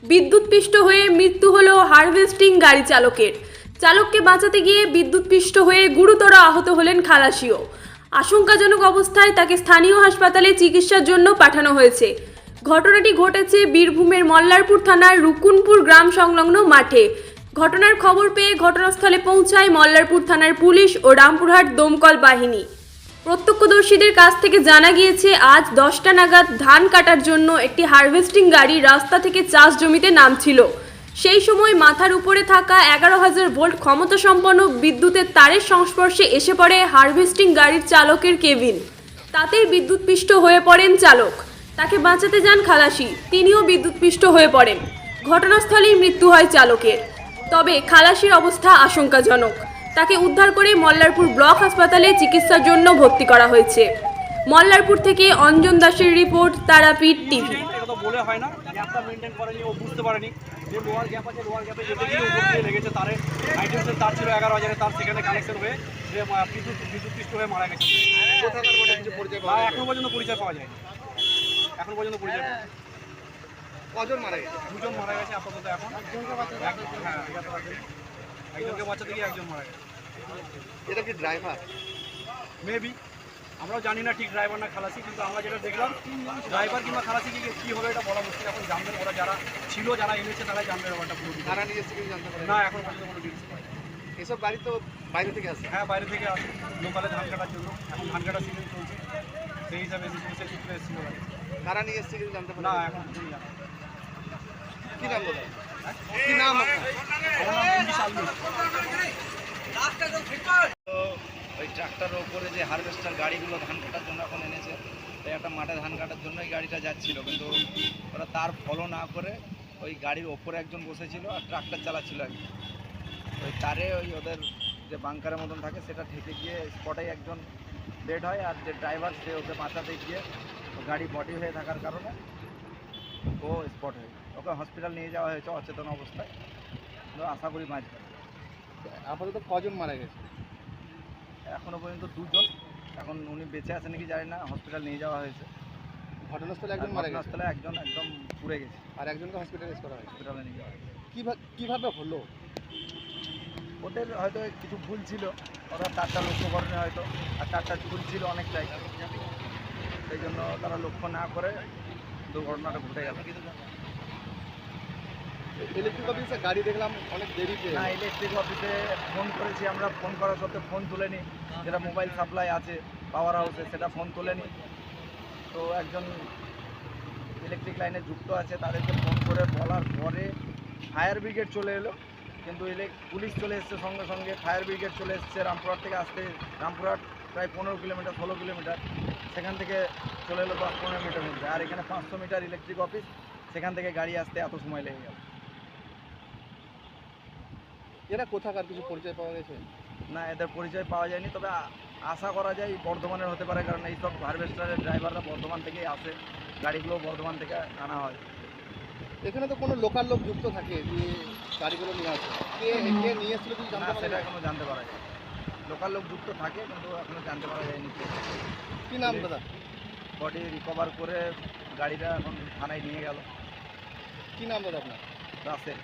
বিদ্যুৎপৃষ্ট হয়ে মৃত্যু হলো হারভেস্টিং গাড়ি চালকের। চালককে বাঁচাতে গিয়ে বিদ্যুৎপৃষ্ট হয়ে গুরুতর আহত হলেন খালাসিও। আশঙ্কাজনক অবস্থায় তাকে স্থানীয় হাসপাতালে চিকিৎসার জন্য পাঠানো হয়েছে। ঘটনাটি ঘটেছে বীরভূমের মল্লারপুর থানার রুকুনপুর গ্রাম সংলগ্ন মাঠে। ঘটনার খবর পেয়ে ঘটনাস্থলে পৌঁছায় মল্লারপুর থানার পুলিশ ও রামপুরহাট দমকল বাহিনী। প্রত্যক্ষদর্শীদের কাছ থেকে জানা গিয়েছে, আজ 10টা নাগাদ ধান কাটার জন্য একটি হারভেস্টিং গাড়ি রাস্তা থেকে চাষ জমিতে নামছিল। সেই সময় মাথার উপরে থাকা 11,000 ভোল্ট ক্ষমতাসম্পন্ন বিদ্যুতের তারের সংস্পর্শে এসে পড়ে হারভেস্টিং গাড়ির চালকের কেবিন। তাতেই বিদ্যুৎপৃষ্ট হয়ে পড়েন চালক। তাকে বাঁচাতে যান খালাসি, তিনিও বিদ্যুৎপৃষ্ট হয়ে পড়েন। ঘটনাস্থলেই মৃত্যু হয় চালকের। তবে খালাসির অবস্থা আশঙ্কাজনক। তাকে উদ্ধার করে মল্লারপুর ব্লক হাসপাতালে চিকিৎসার জন্য ভর্তি করা হয়েছে। মল্লারপুর থেকে অঞ্জন দাসের রিপোর্ট, তারাপীঠ টিভি। বলে হয় না, গ্যাপটা মেনটেন করেনি, ও বুঝতে পারেনি যে লোয়ার গ্যাপ আছে, লোয়ার গ্যাপে যেতে গিয়ে উপর দিয়ে লেগেছে তারে। আইটেন্সের তার ছিল 11,000, তার সেখানে কানেকশন হয়ে সে বিদ্যুৎপৃষ্ট হয়ে মারা গেছে। এখনো পর্যন্ত পরিচয় পাওয়া যায়, এখন পর্যন্ত পরিচয় পাওয়া যায়। কজন মারা গেছে? দুজন মারা গেছে আপাতত। এখন একজনকে বাঁচাতে গিয়ে একজন মারা গেছে। এটা কি ড্রাইভার? মেবি, আমরাও জানি না ঠিক ড্রাইভার না খালাসি, কিন্তু আমরা যেটা দেখলাম ড্রাইভার কিংবা খালাসি কী হবে এটা বলা মুশকিল। এখন জানবেন ওরা, যারা ছিল, যারা এনেছে তারাই জানবে ব্যাপারটা পুরো। তারা নিয়ে এসে কিছু জানতে পারে না, এখন পর্যন্ত কোনো ডিটেলস পাই না। এসব গাড়ি তো বাইরে থেকে আসে। হ্যাঁ, বাইরে থেকে আসে লোকালে ধান কাটার জন্য। এখন ধান কাটার সিজন চলছে, সেই হিসাবে সে সূত্রে এসেছিল গাড়ি। কারা নিয়ে এসছে কিছু জানতে পারে না, এখন কিছুই জানি না। কি নাম বলে? কি নাম আপনার? আমার নাম ইংলিশ আলু। ওই ট্রাক্টরের ওপরে যে হারভেস্টার গাড়িগুলো ধান কাটার জন্য এখন এনেছে, তাই একটা মাঠে ধান কাটার জন্য এই গাড়িটা যাচ্ছিল, কিন্তু ওরা তার ফলো না করে ওই গাড়ির ওপরে একজন বসেছিল আর ট্রাক্টর চালাচ্ছিল আর কি। ওই তারে ওই ওদের যে বাংকারের মতন থাকে সেটা ঠেকে গিয়ে স্পটেই একজন ডেড হয়, আর যে ড্রাইভার সে ওকে বাঁচাতে গিয়ে গাড়ি বডি হয়ে থাকার কারণে ও স্পট হয়ে ওকে হসপিটাল নিয়ে যাওয়া হয়েছে অচেতন অবস্থায়। তো আশা করি বাঁচবে। আপাতত কজন মারা গেছে? এখনও পর্যন্ত দুজন। এখন উনি বেঁচে আছে নাকি জানি না, হসপিটাল নিয়ে যাওয়া হয়েছে। ঘটনাস্থলে একজন মারা গেছে, ঘটনাস্থলে একজন একদম পুড়ে গেছে, আর একজনকে হসপিটালাইজ করা হয়েছে। হসপিটালে নিয়ে যাওয়া হয়েছে। কিভাবে হলো? ওদের হয়তো কিছু ভুল ছিল, ওরা তারটা লক্ষ্য করেনি হয়তো, আর তারটা ভুল ছিল অনেকটাই, সেই জন্য তারা লক্ষ্য না করে দুর্ঘটনাটা ঘটে গেল। ইলেকট্রিক অফিসে গাড়ি দেখলাম অনেক দেরিতে। না, ইলেকট্রিক অফিসে ফোন করেছি আমরা, ফোন করার সত্ত্বেও ফোন তুলেনি। যেটা মোবাইল সাপ্লাই আছে পাওয়ার হাউসে সেটা ফোন তুলেনি। তো একজন ইলেকট্রিক লাইনে যুক্ত আছে, তাদেরকে ফোন করে বলার পরে ফায়ার ব্রিগেড চলে এলো, কিন্তু পুলিশ চলে এসছে সঙ্গে সঙ্গে। ফায়ার ব্রিগেড চলে এসছে রামপুরহাট থেকে আসতে, রামপুরহাট প্রায় 15 কিলোমিটার 16 কিলোমিটার, সেখান থেকে চলে এলো 10-15 মিটার মধ্যে। আর এখানে 500 মিটার ইলেকট্রিক অফিস, সেখান থেকে গাড়ি আসতে এত সময় লেগে গেল। এরা কোথাকার কিছু পরিচয় পাওয়া গেছে? না, এদের পরিচয় পাওয়া যায়নি, তবে আশা করা যায় বর্ধমানের হতে পারে, কারণ এইসব হারভেস্টারের ড্রাইভাররা বর্ধমান থেকেই আসে, গাড়িগুলো বর্ধমান থেকে আনা হয়। এখানে তো কোনো লোকাল লোক যুক্ত থাকে যে গাড়িগুলো নিয়ে আসে, কে নিয়ে এসেছিল কিছু না, জানতে পারে? সেটা এখনও জানতে পারা যায়। লোকাল লোক যুক্ত থাকে, কিন্তু এখনও জানতে পারা যায়নি। কি নাম দাদা? বডি রিকভার করে গাড়িটা এখন থানায় নিয়ে গেল। কি নাম দাদা আপনার? রাসেল।